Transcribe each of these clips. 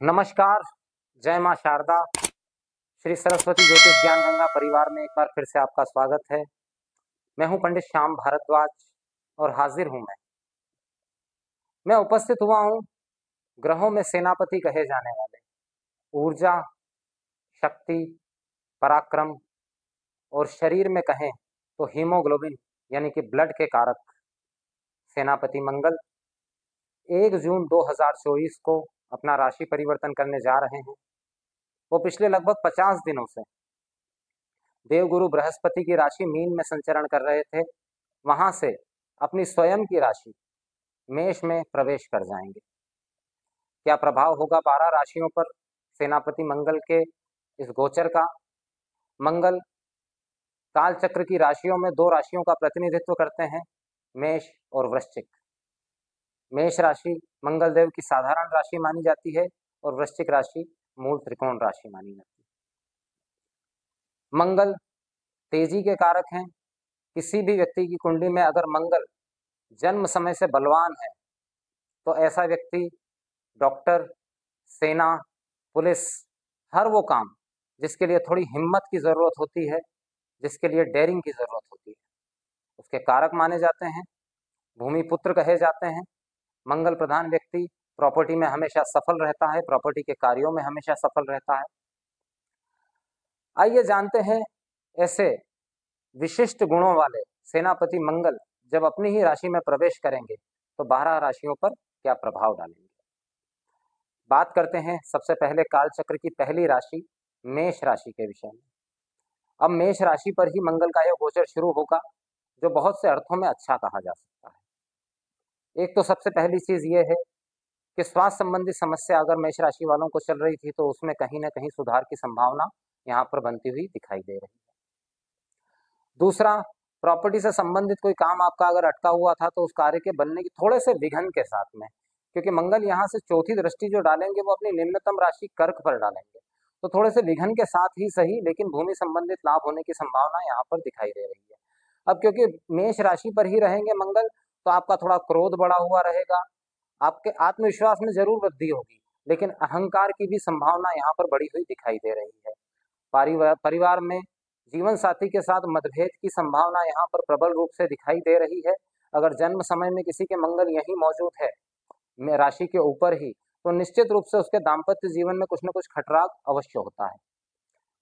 नमस्कार। जय मां शारदा। श्री सरस्वती ज्योतिष ज्ञान गंगा परिवार में एक बार फिर से आपका स्वागत है। मैं हूं पंडित श्याम भारद्वाज और हाजिर हूं मैं उपस्थित हुआ हूं ग्रहों में सेनापति कहे जाने वाले ऊर्जा, शक्ति, पराक्रम और शरीर में कहें तो हीमोग्लोबिन यानी कि ब्लड के कारक सेनापति मंगल 1 जून 2024 को अपना राशि परिवर्तन करने जा रहे हैं। वो पिछले लगभग 50 दिनों से देवगुरु बृहस्पति की राशि मीन में संचरण कर रहे थे, वहां से अपनी स्वयं की राशि मेष में प्रवेश कर जाएंगे। क्या प्रभाव होगा 12 राशियों पर सेनापति मंगल के इस गोचर का? मंगल काल चक्र की राशियों में 2 राशियों का प्रतिनिधित्व करते हैं, मेष और वृश्चिक। मेष राशि मंगल देव की साधारण राशि मानी जाती है और वृश्चिक राशि मूल त्रिकोण राशि मानी जाती है। मंगल तेजी के कारक हैं। किसी भी व्यक्ति की कुंडली में अगर मंगल जन्म समय से बलवान है तो ऐसा व्यक्ति डॉक्टर, सेना, पुलिस, हर वो काम जिसके लिए थोड़ी हिम्मत की जरूरत होती है, जिसके लिए डेयरिंग की जरूरत होती है, उसके कारक माने जाते हैं। भूमि पुत्र कहे जाते हैं। मंगल प्रधान व्यक्ति प्रॉपर्टी में हमेशा सफल रहता है, प्रॉपर्टी के कार्यों में हमेशा सफल रहता है। आइए जानते हैं ऐसे विशिष्ट गुणों वाले सेनापति मंगल जब अपनी ही राशि में प्रवेश करेंगे तो 12 राशियों पर क्या प्रभाव डालेंगे। बात करते हैं सबसे पहले काल चक्र की पहली राशि मेष राशि के विषय में। अब मेष राशि पर ही मंगल का यह गोचर शुरू होगा, जो बहुत से अर्थों में अच्छा कहा जा सकता है। एक तो सबसे पहली चीज ये है कि स्वास्थ्य संबंधी समस्या अगर मेष राशि वालों को चल रही थी तो उसमें कहीं ना कहीं सुधार की संभावना यहाँ पर बनती हुई दिखाई दे रही है। दूसरा, प्रॉपर्टी से संबंधित कोई काम आपका अगर अटका हुआ था तो उस कार्य के बनने की थोड़े से विघ्न के साथ में, क्योंकि मंगल यहाँ से चौथी दृष्टि जो डालेंगे वो अपनी निम्नतम राशि कर्क पर डालेंगे, तो थोड़े से विघ्न के साथ ही सही लेकिन भूमि संबंधित लाभ होने की संभावना यहाँ पर दिखाई दे रही है। अब क्योंकि मेष राशि पर ही रहेंगे मंगल, तो आपका थोड़ा क्रोध बढ़ा हुआ रहेगा, आपके आत्मविश्वास में जरूर वृद्धि होगी, लेकिन अहंकार की भी संभावना यहाँ पर बढ़ी हुई दिखाई दे रही है। परिवार में जीवन साथी के साथ मतभेद की संभावना यहाँ पर प्रबल रूप से दिखाई दे रही है। अगर जन्म समय में किसी के मंगल यही मौजूद है राशि के ऊपर ही, तो निश्चित रूप से उसके दाम्पत्य जीवन में कुछ न कुछ खटराग अवश्य होता है।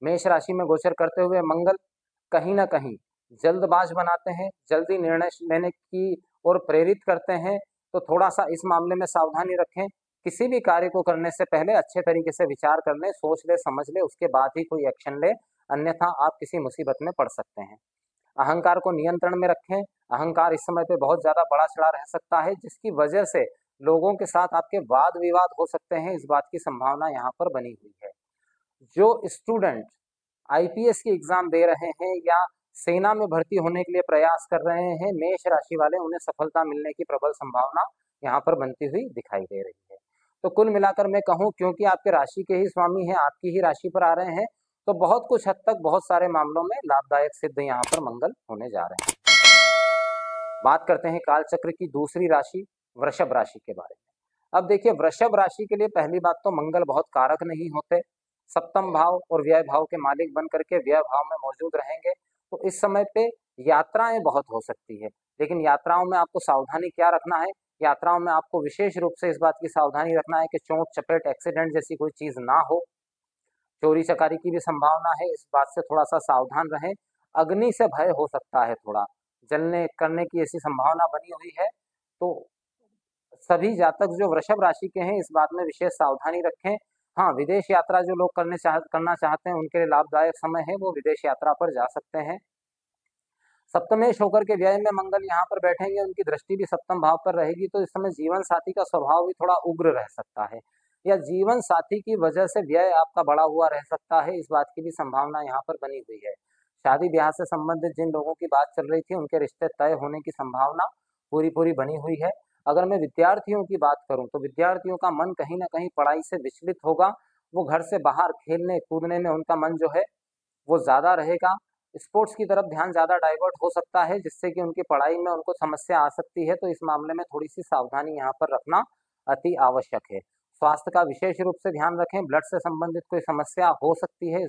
मेष राशि में गोचर करते हुए मंगल कहीं ना कहीं जल्दबाज बनाते हैं, जल्दी निर्णय लेने की ओर प्रेरित करते हैं, तो थोड़ा सा इस मामले में सावधानी रखें। किसी भी कार्य को करने से पहले अच्छे तरीके से विचार कर ले, सोच ले, समझ ले, उसके बाद ही कोई एक्शन ले, अन्यथा आप किसी मुसीबत में पड़ सकते हैं। अहंकार को नियंत्रण में रखें। अहंकार इस समय पे बहुत ज्यादा बड़ा चढ़ा रह सकता है, जिसकी वजह से लोगों के साथ आपके वाद विवाद हो सकते हैं, इस बात की संभावना यहाँ पर बनी हुई है। जो स्टूडेंट आईपीएस की एग्जाम दे रहे हैं या सेना में भर्ती होने के लिए प्रयास कर रहे हैं, मेष राशि वाले, उन्हें सफलता मिलने की प्रबल संभावना यहाँ पर बनती हुई दिखाई दे रही है। तो कुल मिलाकर मैं कहूँ, क्योंकि आपके राशि के ही स्वामी हैं, आपकी ही राशि पर आ रहे हैं, तो बहुत कुछ हद तक बहुत सारे मामलों में लाभदायक सिद्ध यहाँ पर मंगल होने जा रहे हैं। बात करते हैं काल चक्र की दूसरी राशि वृषभ राशि के बारे में। अब देखिए, वृषभ राशि के लिए पहली बात तो मंगल बहुत कारक नहीं होते। सप्तम भाव और व्यय भाव के मालिक बन करके व्यय भाव में मौजूद रहेंगे, तो इस समय पे यात्राएं बहुत हो सकती है, लेकिन यात्राओं में आपको सावधानी क्या रखना है? यात्राओं में आपको विशेष रूप से इस बात की सावधानी रखना है कि चोट चपेट एक्सीडेंट जैसी कोई चीज ना हो। चोरी चकारी की भी संभावना है, इस बात से थोड़ा सा सावधान रहें। अग्नि से भय हो सकता है, थोड़ा जलने करने की ऐसी संभावना बनी हुई है, तो सभी जातक जो वृषभ राशि के हैं इस बात में विशेष सावधानी रखें। हाँ, विदेश यात्रा जो लोग करना चाहते हैं उनके लिए लाभदायक समय है, वो विदेश यात्रा पर जा सकते हैं। सप्तमेश होकर के व्यय में मंगल यहाँ पर बैठेंगे, उनकी दृष्टि भी सप्तम भाव पर रहेगी, तो इस समय जीवन साथी का स्वभाव भी थोड़ा उग्र रह सकता है, या जीवन साथी की वजह से व्यय आपका बढ़ा हुआ रह सकता है, इस बात की भी संभावना यहाँ पर बनी हुई है। शादी ब्याह से संबंधित जिन लोगों की बात चल रही थी उनके रिश्ते तय होने की संभावना पूरी पूरी बनी हुई है। अगर मैं विद्यार्थियों की बात करूं तो विद्यार्थियों का मन कहीं ना कहीं पढ़ाई से विचलित होगा। वो घर से बाहर खेलने कूदने में उनका मन जो है वो ज्यादा रहेगा। स्पोर्ट्स की तरफ ध्यान ज्यादा डाइवर्ट हो सकता है, जिससे कि उनकी पढ़ाई में उनको समस्या आ सकती है, तो इस मामले में थोड़ी सी सावधानी यहाँ पर रखना अति आवश्यक है। स्वास्थ्य का विशेष रूप से ध्यान रखें। ब्लड से संबंधित कोई समस्या हो सकती है,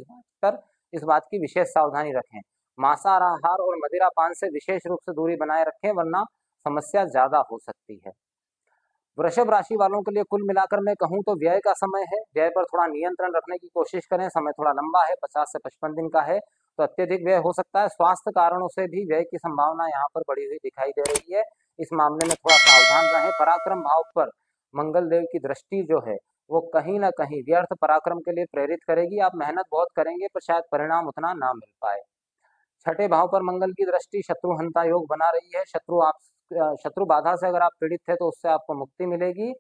इस बात की विशेष सावधानी रखें। मांसाहार और मदिरापान से विशेष रूप से दूरी बनाए रखें, वरना समस्या ज्यादा हो सकती है। वृषभ राशि वालों के लिए कुल मिलाकर मैं कहूं तो व्यय का समय है। व्यय पर थोड़ा नियंत्रण रखने की कोशिश करें। समय थोड़ा लंबा है, 50 से 55 दिन का है, तो अत्यधिक व्यय हो सकता है। स्वास्थ्य कारणों से भी व्यय की संभावना यहाँ पर बढ़ी हुई दिखाई दे रही है। इस मामले में थोड़ा सावधान रहें। पराक्रम भाव पर मंगल देव की दृष्टि जो है वो कहीं ना कहीं व्यर्थ पराक्रम के लिए प्रेरित करेगी। आप मेहनत बहुत करेंगे पर शायद परिणाम उतना ना मिल पाए। छठे भाव पर मंगल की दृष्टि शत्रुहंता योग बना रही है। शत्रु बाधा से अगर आप पीड़ित थे तो उससे आपको मुक्ति मिलेगी,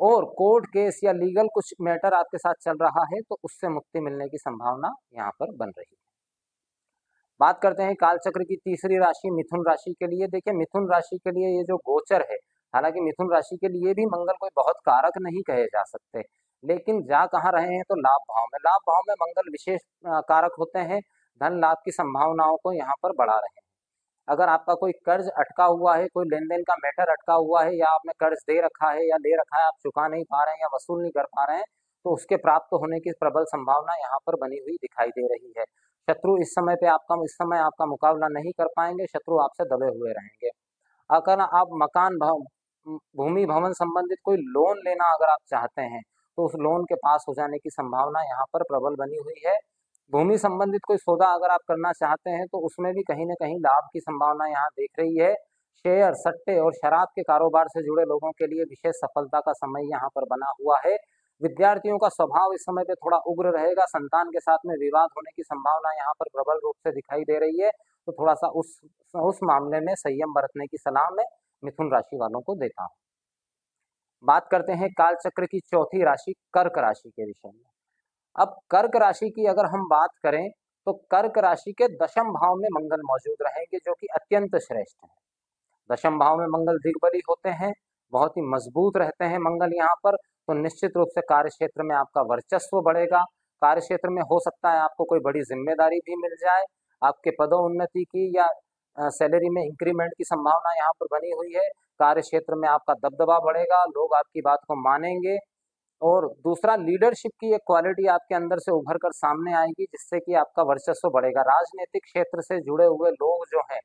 और कोर्ट केस या लीगल कुछ मैटर आपके साथ चल रहा है तो उससे मुक्ति मिलने की संभावना यहाँ पर बन रही है। बात करते हैं कालचक्र की तीसरी राशि मिथुन राशि के लिए। देखिए, मिथुन राशि के लिए ये जो गोचर है, हालांकि मिथुन राशि के लिए भी मंगल कोई बहुत कारक नहीं कहे जा सकते, लेकिन जा कहाँ रहे हैं तो लाभ भाव में। लाभ भाव में मंगल विशेष कारक होते हैं, धन लाभ की संभावनाओं को यहाँ पर बढ़ा रहे हैं। अगर आपका कोई कर्ज अटका हुआ है, कोई लेन देन का मैटर अटका हुआ है, या आपने कर्ज दे रखा है या ले रखा है, आप चुका नहीं पा रहे हैं या वसूल नहीं कर पा रहे हैं, तो उसके प्राप्त होने की प्रबल संभावना यहाँ पर बनी हुई दिखाई दे रही है। शत्रु इस समय आपका मुकाबला नहीं कर पाएंगे, शत्रु आपसे दबे हुए रहेंगे। अगर आप मकान भूमि भवन संबंधित कोई लोन लेना अगर आप चाहते हैं तो उस लोन के पास हो जाने की संभावना यहाँ पर प्रबल बनी हुई है। भूमि संबंधित कोई सौदा अगर आप करना चाहते हैं तो उसमें भी कहीं ना कहीं लाभ की संभावना यहाँ देख रही है। शेयर, सट्टे और शराब के कारोबार से जुड़े लोगों के लिए विशेष सफलता का समय यहाँ पर बना हुआ है। विद्यार्थियों का स्वभाव इस समय पे थोड़ा उग्र रहेगा। संतान के साथ में विवाद होने की संभावना यहाँ पर प्रबल रूप से दिखाई दे रही है, तो थोड़ा सा उस मामले में संयम बरतने की सलाह मैं मिथुन राशि वालों को देता हूँ। बात करते हैं काल चक्र की चौथी राशि कर्क राशि के विषय में। अब कर्क राशि की अगर हम बात करें तो कर्क राशि के दशम भाव में मंगल मौजूद रहेंगे, जो कि अत्यंत श्रेष्ठ है। दशम भाव में मंगल दिग्बली होते हैं, बहुत ही मजबूत रहते हैं मंगल यहाँ पर, तो निश्चित रूप से कार्य क्षेत्र में आपका वर्चस्व बढ़ेगा। कार्य क्षेत्र में हो सकता है आपको कोई बड़ी जिम्मेदारी भी मिल जाए, आपके पदोन्नति की या सैलरी में इंक्रीमेंट की संभावना यहाँ पर बनी हुई है। कार्य क्षेत्र में आपका दबदबा बढ़ेगा, लोग आपकी बात को मानेंगे, और दूसरा लीडरशिप की एक क्वालिटी आपके अंदर से उभर कर सामने आएगी, जिससे कि आपका वर्चस्व बढ़ेगा। राजनीतिक क्षेत्र से जुड़े हुए लोग जो हैं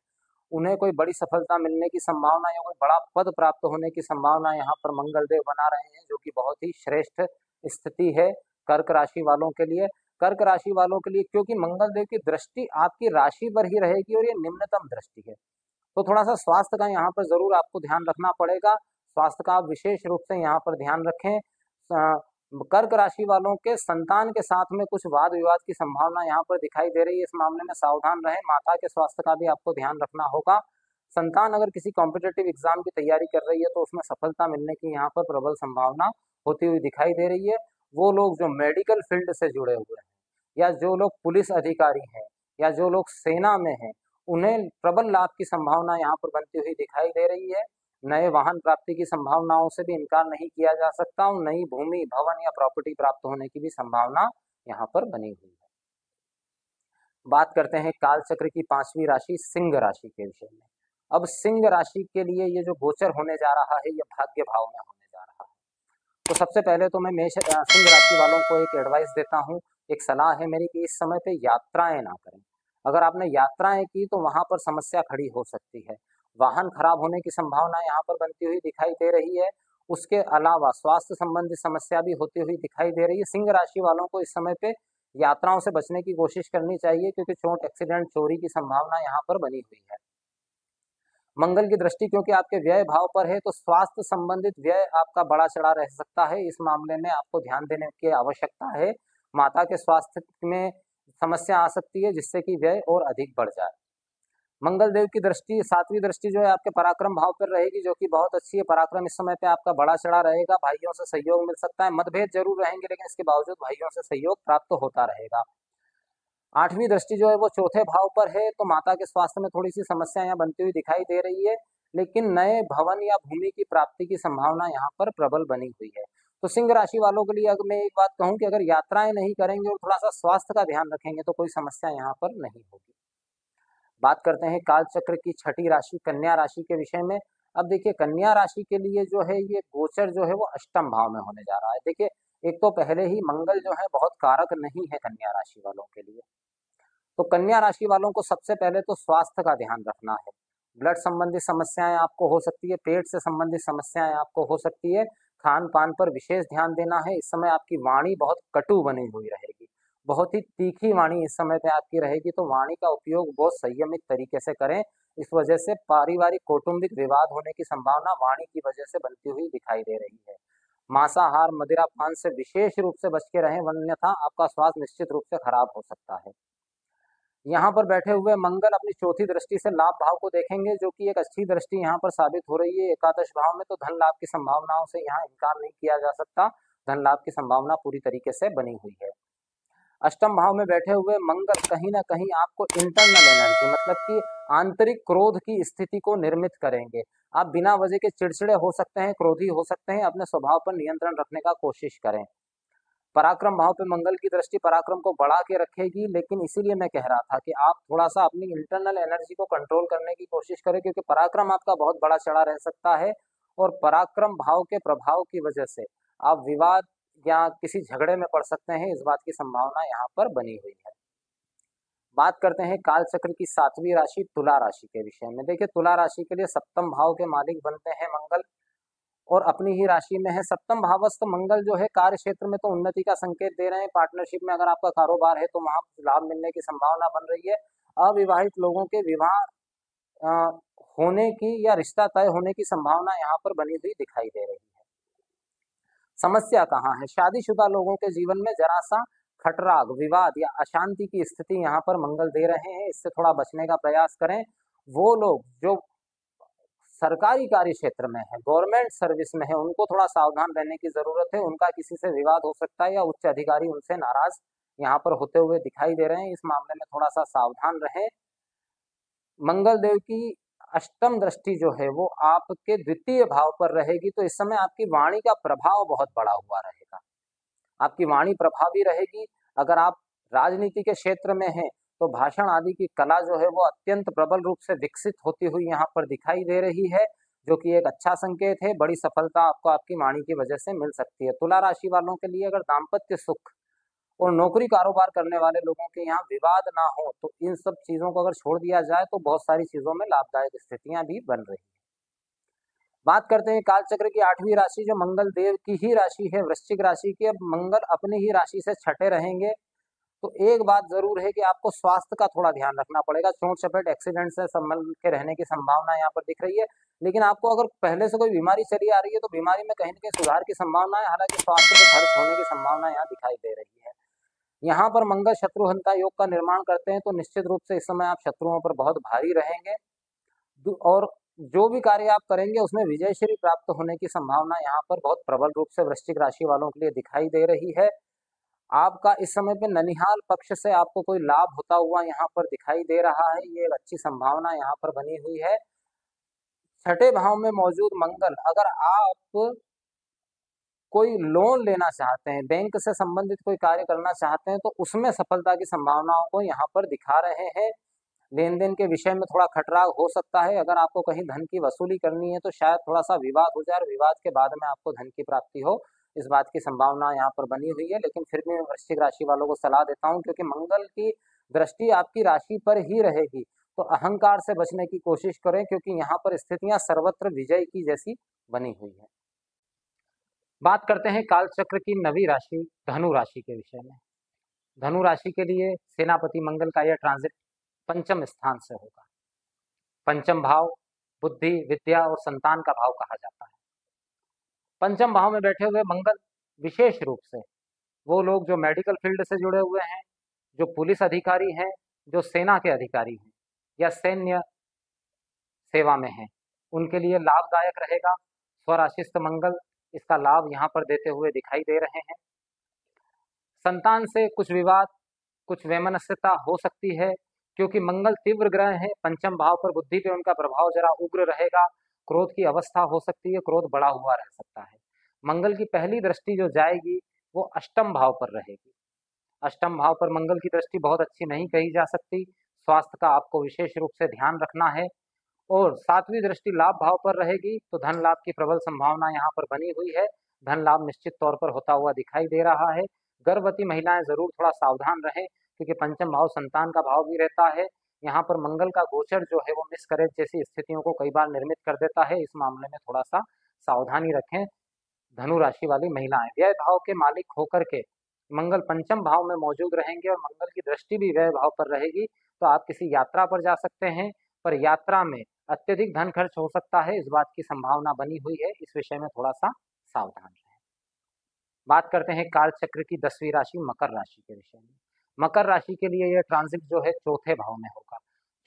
उन्हें कोई बड़ी सफलता मिलने की संभावना या कोई बड़ा पद प्राप्त होने की संभावना यहाँ पर मंगल देव बना रहे हैं, जो कि बहुत ही श्रेष्ठ स्थिति है कर्क राशि वालों के लिए। कर्क राशि वालों के लिए क्योंकि मंगल देव की दृष्टि आपकी राशि पर ही रहेगी और ये निम्नतम दृष्टि है, तो थोड़ा सा स्वास्थ्य का यहाँ पर जरूर आपको ध्यान रखना पड़ेगा। स्वास्थ्य का आप विशेष रूप से यहाँ पर ध्यान रखें। कर्क राशि वालों के संतान के साथ में कुछ वाद विवाद की संभावना यहाँ पर दिखाई दे रही है, इस मामले में सावधान रहें। माता के स्वास्थ्य का भी आपको ध्यान रखना होगा। संतान अगर किसी कॉम्पिटेटिव एग्जाम की तैयारी कर रही है तो उसमें सफलता मिलने की यहाँ पर प्रबल संभावना होती हुई दिखाई दे रही है। वो लोग जो मेडिकल फील्ड से जुड़े हुए हैं, या जो लोग पुलिस अधिकारी हैं, या जो लोग सेना में हैं, उन्हें प्रबल लाभ की संभावना यहाँ पर बनती हुई दिखाई दे रही है। नए वाहन प्राप्ति की संभावनाओं से भी इनकार नहीं किया जा सकता, और नई भूमि भवन या प्रॉपर्टी प्राप्त होने की भी संभावना यहाँ पर बनी हुई है। बात करते हैं काल चक्र की पांचवी राशि सिंह राशि के विषय में। अब सिंह राशि के लिए ये जो गोचर होने जा रहा है ये भाग्य भाव में होने जा रहा है। तो सबसे पहले तो मैं सिंह राशि वालों को एक एडवाइस देता हूँ, एक सलाह है मेरी कि इस समय पे यात्राएं ना करें। अगर आपने यात्राएं की तो वहां पर समस्या खड़ी हो सकती है, वाहन खराब होने की संभावना यहाँ पर बनती हुई दिखाई दे रही है। उसके अलावा स्वास्थ्य संबंधी समस्या भी होती हुई दिखाई दे रही है। सिंह राशि वालों को इस समय पे यात्राओं से बचने की कोशिश करनी चाहिए, क्योंकि चोट, एक्सीडेंट, चोरी की संभावना यहाँ पर बनी हुई है। मंगल की दृष्टि क्योंकि आपके व्यय भाव पर है, तो स्वास्थ्य संबंधित व्यय आपका बड़ा चढ़ा रह सकता है। इस मामले में आपको ध्यान देने की आवश्यकता है। माता के स्वास्थ्य में समस्या आ सकती है, जिससे कि व्यय और अधिक बढ़ जाए। मंगल देव की दृष्टि, सातवीं दृष्टि जो है आपके पराक्रम भाव पर रहेगी, जो कि बहुत अच्छी है। पराक्रम इस समय पे आपका बड़ा चढ़ा रहेगा। भाइयों से सहयोग मिल सकता है, मतभेद जरूर रहेंगे, लेकिन इसके बावजूद भाइयों से सहयोग प्राप्त होता रहेगा। आठवीं दृष्टि जो है वो चौथे भाव पर है, तो माता के स्वास्थ्य में थोड़ी सी समस्या यहाँ बनती हुई दिखाई दे रही है, लेकिन नए भवन या भूमि की प्राप्ति की संभावना यहाँ पर प्रबल बनी हुई है। तो सिंह राशि वालों के लिए अगर मैं एक बात कहूँ कि अगर यात्राएं नहीं करेंगे और थोड़ा सा स्वास्थ्य का ध्यान रखेंगे तो कोई समस्या यहाँ पर नहीं होगी। बात करते हैं काल चक्र की छठी राशि कन्या राशि के विषय में। अब देखिए कन्या राशि के लिए जो है ये गोचर जो है वो अष्टम भाव में होने जा रहा है। देखिए एक तो पहले ही मंगल जो है बहुत कारक नहीं है कन्या राशि वालों के लिए। तो कन्या राशि वालों को सबसे पहले तो स्वास्थ्य का ध्यान रखना है। ब्लड संबंधी समस्याएं आपको हो सकती है, पेट से संबंधित समस्याएं आपको हो सकती है। खान पान पर विशेष ध्यान देना है। इस समय आपकी वाणी बहुत कटु बनी हुई रहेगी, बहुत ही तीखी वाणी इस समय पे आपकी रहेगी, तो वाणी का उपयोग बहुत संयमित तरीके से करें। इस वजह से पारिवारिक कौटुंबिक विवाद होने की संभावना वाणी की वजह से बनती हुई दिखाई दे रही है। मांसाहार मदिरा पान से विशेष रूप से बच के रहें, अन्यथा आपका स्वास्थ्य निश्चित रूप से खराब हो सकता है। यहाँ पर बैठे हुए मंगल अपनी चौथी दृष्टि से लाभ भाव को देखेंगे, जो कि एक अच्छी दृष्टि यहाँ पर साबित हो रही है एकादश भाव में। तो धन लाभ की संभावनाओं से यहाँ इनकार नहीं किया जा सकता, धन लाभ की संभावना पूरी तरीके से बनी हुई है। अष्टम भाव में बैठे हुए मंगल कहीं ना कहीं आपको इंटरनल एनर्जी मतलब कि आंतरिक क्रोध की स्थिति को निर्मित करेंगे। आप बिना वजह के चिड़चिड़े हो सकते हैं, क्रोधी हो सकते हैं, अपने स्वभाव पर नियंत्रण रखने का कोशिश करें। पराक्रम भाव पे मंगल की दृष्टि पराक्रम को बढ़ा के रखेगी, लेकिन इसीलिए मैं कह रहा था कि आप थोड़ा सा अपनी इंटरनल एनर्जी को कंट्रोल करने की कोशिश करें, क्योंकि पराक्रम आपका बहुत बड़ा चढ़ा रह सकता है और पराक्रम भाव के प्रभाव की वजह से आप विवाद या किसी झगड़े में पड़ सकते हैं, इस बात की संभावना यहाँ पर बनी हुई है। बात करते हैं काल चक्र की सातवीं राशि तुला राशि के विषय में। देखिए तुला राशि के लिए सप्तम भाव के मालिक बनते हैं मंगल और अपनी ही राशि में है। सप्तम भावस्थ मंगल जो है कार्य क्षेत्र में तो उन्नति का संकेत दे रहे हैं। पार्टनरशिप में अगर आपका कारोबार है तो वहां लाभ मिलने की संभावना बन रही है। अविवाहित लोगों के विवाह अ, होने की या रिश्ता तय होने की संभावना यहाँ पर बनी हुई दिखाई दे रही है। समस्या कहाँ है? शादीशुदा लोगों के जीवन में जरा सा खटराग, विवाद या अशांति की स्थिति यहाँ पर मंगल दे रहे हैं, इससे थोड़ा बचने का प्रयास करें। वो लोग जो सरकारी कार्य क्षेत्र में है, गवर्नमेंट सर्विस में है, उनको थोड़ा सावधान रहने की जरूरत है। उनका किसी से विवाद हो सकता है या उच्च अधिकारी उनसे नाराज यहाँ पर होते हुए दिखाई दे रहे हैं, इस मामले में थोड़ा सा सावधान रहें। मंगल देव की अष्टम दृष्टि जो है वो आपके द्वितीय भाव पर रहेगी, तो इस समय आपकी वाणी का प्रभाव बहुत बड़ा हुआ रहेगा, आपकी वाणी प्रभावी रहेगी। अगर आप राजनीति के क्षेत्र में हैं तो भाषण आदि की कला जो है वो अत्यंत प्रबल रूप से विकसित होती हुई यहाँ पर दिखाई दे रही है, जो कि एक अच्छा संकेत है। बड़ी सफलता आपको आपकी वाणी की वजह से मिल सकती है। तुला राशि वालों के लिए अगर दाम्पत्य सुख और नौकरी कारोबार करने वाले लोगों के यहाँ विवाद ना हो, तो इन सब चीजों को अगर छोड़ दिया जाए तो बहुत सारी चीजों में लाभदायक स्थितियां भी बन रही है। बात करते हैं काल चक्र की आठवीं राशि जो मंगल देव की ही राशि है, वृश्चिक राशि की। अब मंगल अपनी ही राशि से छठे रहेंगे, तो एक बात जरूर है कि आपको स्वास्थ्य का थोड़ा ध्यान रखना पड़ेगा। चोट चपेट एक्सीडेंट से संभल के रहने की संभावना यहाँ पर दिख रही है, लेकिन आपको अगर पहले से कोई बीमारी चली आ रही है तो बीमारी में कहीं ना कहीं सुधार की संभावना है। हालांकि स्वास्थ्य पे खर्च होने की संभावना यहाँ दिखाई दे रही है। यहाँ पर मंगल शत्रुहंता योग का निर्माण करते हैं, तो निश्चित रूप से इस समय आप शत्रुओं पर बहुत भारी रहेंगे और जो भी कार्य आप करेंगे उसमें विजयश्री प्राप्त होने की संभावना यहाँ पर बहुत प्रबल रूप से वृश्चिक राशि वालों के लिए दिखाई दे रही है। आपका इस समय पे ननिहाल पक्ष से आपको कोई लाभ होता हुआ यहाँ पर दिखाई दे रहा है, ये एक अच्छी संभावना यहाँ पर बनी हुई है। छठे भाव में मौजूद मंगल अगर आप कोई लोन लेना चाहते हैं, बैंक से संबंधित कोई कार्य करना चाहते हैं, तो उसमें सफलता की संभावनाओं को यहाँ पर दिखा रहे हैं। लेन देन के विषय में थोड़ा खटराग हो सकता है। अगर आपको कहीं धन की वसूली करनी है तो शायद थोड़ा सा विवाद हो जाए और विवाद के बाद में आपको धन की प्राप्ति हो, इस बात की संभावना यहाँ पर बनी हुई है। लेकिन फिर भी मैं वृश्चिक राशि वालों को सलाह देता हूँ, क्योंकि मंगल की दृष्टि आपकी राशि पर ही रहेगी, तो अहंकार से बचने की कोशिश करें, क्योंकि यहाँ पर स्थितियां सर्वत्र विजय की जैसी बनी हुई है। बात करते हैं काल चक्र की नवी राशि धनु राशि के विषय में। धनु राशि के लिए सेनापति मंगल का यह ट्रांजिट पंचम स्थान से होगा। पंचम भाव बुद्धि, विद्या और संतान का भाव कहा जाता है। पंचम भाव में बैठे हुए मंगल विशेष रूप से वो लोग जो मेडिकल फील्ड से जुड़े हुए हैं, जो पुलिस अधिकारी हैं, जो सेना के अधिकारी हैं या सैन्य सेवा में हैं, उनके लिए लाभदायक रहेगा। स्वराशिस्त मंगल इसका लाभ यहाँ पर देते हुए दिखाई दे रहे हैं। संतान से कुछ विवाद, कुछ वैमनस्यता हो सकती है, क्योंकि मंगल तीव्र ग्रह है। पंचम भाव पर बुद्धि पे उनका प्रभाव जरा उग्र रहेगा। क्रोध की अवस्था हो सकती है, क्रोध बढ़ा हुआ रह सकता है। मंगल की पहली दृष्टि जो जाएगी वो अष्टम भाव पर रहेगी। अष्टम भाव पर मंगल की दृष्टि बहुत अच्छी नहीं कही जा सकती। स्वास्थ्य का आपको विशेष रूप से ध्यान रखना है और सातवीं दृष्टि लाभ भाव पर रहेगी तो धन लाभ की प्रबल संभावना यहाँ पर बनी हुई है। धन लाभ निश्चित तौर पर होता हुआ दिखाई दे रहा है। गर्भवती महिलाएं जरूर थोड़ा सावधान रहें, क्योंकि पंचम भाव संतान का भाव भी रहता है। यहाँ पर मंगल का गोचर जो है वो मिसकैरेज जैसी स्थितियों को कई बार निर्मित कर देता है। इस मामले में थोड़ा सा सावधानी रखें। धनु राशि वाली महिलाएं, व्यय भाव के मालिक होकर के मंगल पंचम भाव में मौजूद रहेंगे और मंगल की दृष्टि भी व्यय भाव पर रहेगी, तो आप किसी यात्रा पर जा सकते हैं, पर यात्रा में अत्यधिक धन खर्च हो सकता है, इस बात की संभावना बनी हुई है। इस विषय में थोड़ा सा सावधान रहें। बात करते हैं काल चक्र की 10वीं राशि मकर राशि के विषय में। मकर राशि के लिए यह ट्रांजिट जो है चौथे भाव में होगा।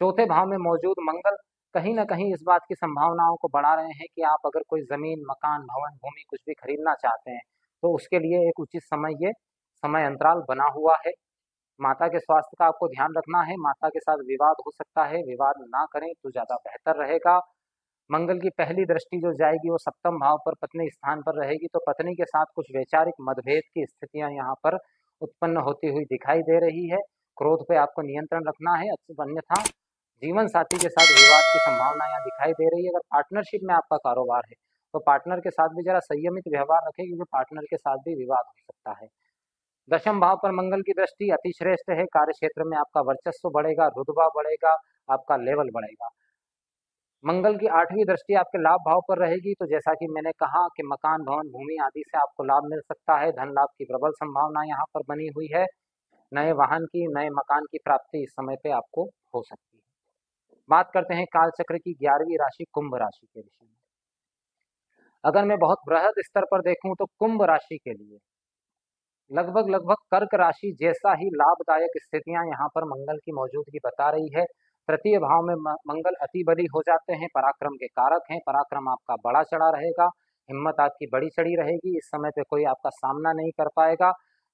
चौथे भाव में मौजूद मंगल कहीं ना कहीं इस बात की संभावनाओं को बढ़ा रहे हैं कि आप अगर कोई जमीन, मकान, भवन, भूमि कुछ भी खरीदना चाहते हैं तो उसके लिए एक उचित समय, ये समय अंतराल बना हुआ है। माता के स्वास्थ्य का आपको ध्यान रखना है। माता के साथ विवाद हो सकता है, विवाद ना करें तो ज्यादा बेहतर रहेगा। मंगल की पहली दृष्टि जो जाएगी वो सप्तम भाव पर पत्नी स्थान पर रहेगी, तो पत्नी के साथ कुछ वैचारिक मतभेद की स्थितियां यहाँ पर उत्पन्न होती हुई दिखाई दे रही है। क्रोध पे आपको नियंत्रण रखना है, अन्यथा जीवन साथी के साथ विवाद की संभावना यहाँ दिखाई दे रही है। अगर पार्टनरशिप में आपका कारोबार है तो पार्टनर के साथ भी जरा संयमित व्यवहार रखें, क्योंकि पार्टनर के साथ भी विवाद हो सकता है। दशम भाव पर मंगल की दृष्टि अति श्रेष्ठ है। कार्य क्षेत्र में आपका वर्चस्व बढ़ेगा, रुतबा बढ़ेगा, आपका लेवल बढ़ेगा। मंगल की 8वीं दृष्टि आपके लाभ भाव पर रहेगी, तो जैसा कि मैंने कहा कि मकान, भवन, भूमि आदि से आपको लाभ मिल सकता है। धन लाभ की प्रबल संभावना यहाँ पर बनी हुई है। नए वाहन की, नए मकान की प्राप्ति इस समय पे आपको हो सकती है। बात करते हैं काल चक्र की 11वीं राशि कुंभ राशि के विषय में। अगर मैं बहुत बृहद स्तर पर देखूं तो कुंभ राशि के लिए लगभग कर्क राशि जैसा ही लाभदायक स्थितियां यहाँ पर मंगल की मौजूदगी बता रही है। तृतीय भाव में मंगल अति बली हो जाते हैं, पराक्रम के कारक हैं। पराक्रम आपका बड़ा चढ़ा रहेगा, हिम्मत आपकी बड़ी चढ़ी रहेगी। इस समय पे कोई आपका सामना नहीं कर पाएगा।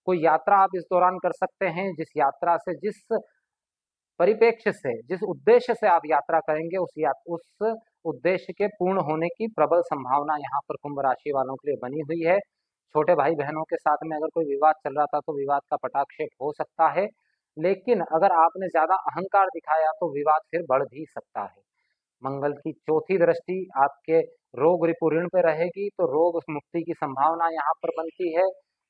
कोई यात्रा आप इस दौरान कर सकते हैं, जिस यात्रा से, जिस परिप्रेक्ष्य से, जिस उद्देश्य से आप यात्रा करेंगे उस उद्देश्य के पूर्ण होने की प्रबल संभावना यहाँ पर कुंभ राशि वालों के लिए बनी हुई है। छोटे भाई बहनों के साथ में अगर कोई विवाद चल रहा था तो विवाद का पटाक्षेप हो सकता है, लेकिन अगर आपने ज्यादा अहंकार दिखाया तो विवाद फिर बढ़ भी सकता है। मंगल की चौथी दृष्टि आपके रोग रिपु ऋण पे रहेगी, तो रोग मुक्ति की संभावना यहाँ पर बनती है।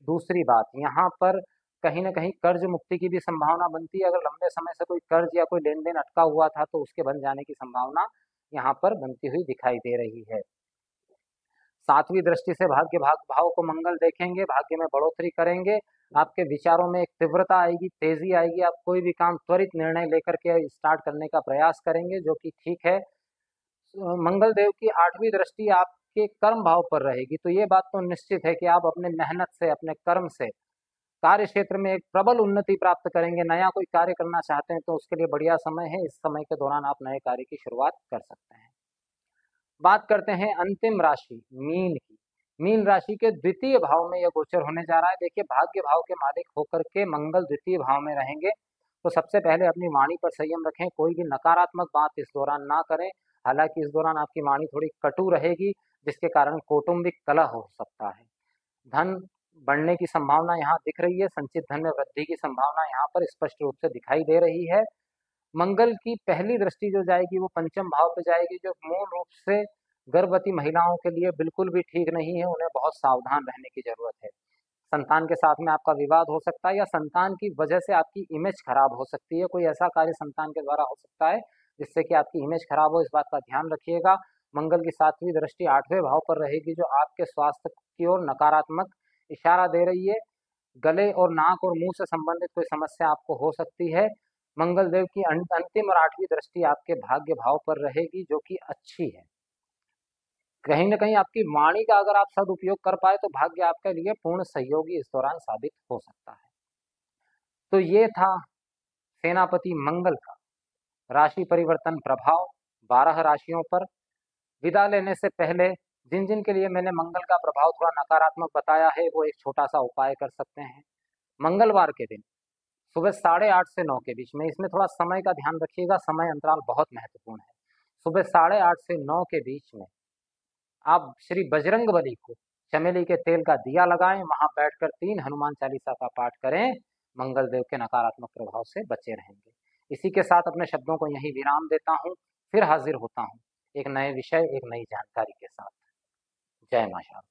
दूसरी बात, यहाँ पर कहीं ना कहीं कर्ज मुक्ति की भी संभावना बनती है। अगर लंबे समय से कोई कर्ज या कोई लेन देन अटका हुआ था तो उसके बन जाने की संभावना यहाँ पर बनती हुई दिखाई दे रही है। सातवीं दृष्टि से भाग्य भाग भाव को मंगल देखेंगे, भाग्य में बढ़ोतरी करेंगे। आपके विचारों में एक तीव्रता आएगी, तेजी आएगी। आप कोई भी काम त्वरित निर्णय लेकर के स्टार्ट करने का प्रयास करेंगे, जो कि ठीक है। मंगल देव की 8वीं दृष्टि आपके कर्म भाव पर रहेगी, तो ये बात तो निश्चित है कि आप अपने मेहनत से, अपने कर्म से कार्य क्षेत्र में एक प्रबल उन्नति प्राप्त करेंगे। नया कोई कार्य करना चाहते हैं तो उसके लिए बढ़िया समय है। इस समय के दौरान आप नए कार्य की शुरुआत कर सकते हैं। बात करते हैं अंतिम राशि मीन की। मीन राशि के द्वितीय भाव में यह गोचर होने जा रहा है। देखिए, भाग्य भाव के मालिक होकर के मंगल द्वितीय भाव में रहेंगे, तो सबसे पहले अपनी वाणी पर संयम रखें। कोई भी नकारात्मक बात इस दौरान ना करें। हालांकि इस दौरान आपकी वाणी थोड़ी कटु रहेगी, जिसके कारण कौटुंबिक कलह हो सकता है। धन बढ़ने की संभावना यहाँ दिख रही है। संचित धन में वृद्धि की संभावना यहाँ पर स्पष्ट रूप से दिखाई दे रही है। मंगल की पहली दृष्टि जो जाएगी वो पंचम भाव पे जाएगी, जो मूल रूप से गर्भवती महिलाओं के लिए बिल्कुल भी ठीक नहीं है। उन्हें बहुत सावधान रहने की जरूरत है। संतान के साथ में आपका विवाद हो सकता है, या संतान की वजह से आपकी इमेज खराब हो सकती है। कोई ऐसा कार्य संतान के द्वारा हो सकता है जिससे कि आपकी इमेज खराब हो, इस बात का ध्यान रखिएगा। मंगल की 7वीं दृष्टि 8वें भाव पर रहेगी, जो आपके स्वास्थ्य की ओर नकारात्मक इशारा दे रही है। गले और नाक और मुंह से संबंधित कोई समस्या आपको हो सकती है। मंगल देव की अंतिम और 8वीं दृष्टि आपके भाग्य भाव पर रहेगी, जो कि अच्छी है। कहीं ना कहीं आपकी वाणी का अगर आप सदुपयोग कर पाए तो भाग्य आपके लिए पूर्ण सहयोगी इस दौरान साबित हो सकता है। तो ये था सेनापति मंगल का राशि परिवर्तन प्रभाव 12 राशियों पर। विदा लेने से पहले जिन जिन के लिए मैंने मंगल का प्रभाव थोड़ा नकारात्मक बताया है, वो एक छोटा सा उपाय कर सकते हैं। मंगलवार के दिन सुबह 8:30 से 9 के बीच में, इसमें थोड़ा समय का ध्यान रखिएगा, समय अंतराल बहुत महत्वपूर्ण है। सुबह 8:30 से 9 के बीच में आप श्री बजरंग बली को चमेली के तेल का दिया लगाएं, वहां बैठकर 3 हनुमान चालीसा का पाठ करें। मंगल देव के नकारात्मक प्रभाव से बचे रहेंगे। इसी के साथ अपने शब्दों को यहीं विराम देता हूं, फिर हाजिर होता हूं। एक नए विषय, एक नई जानकारी के साथ। जय मां शारदा।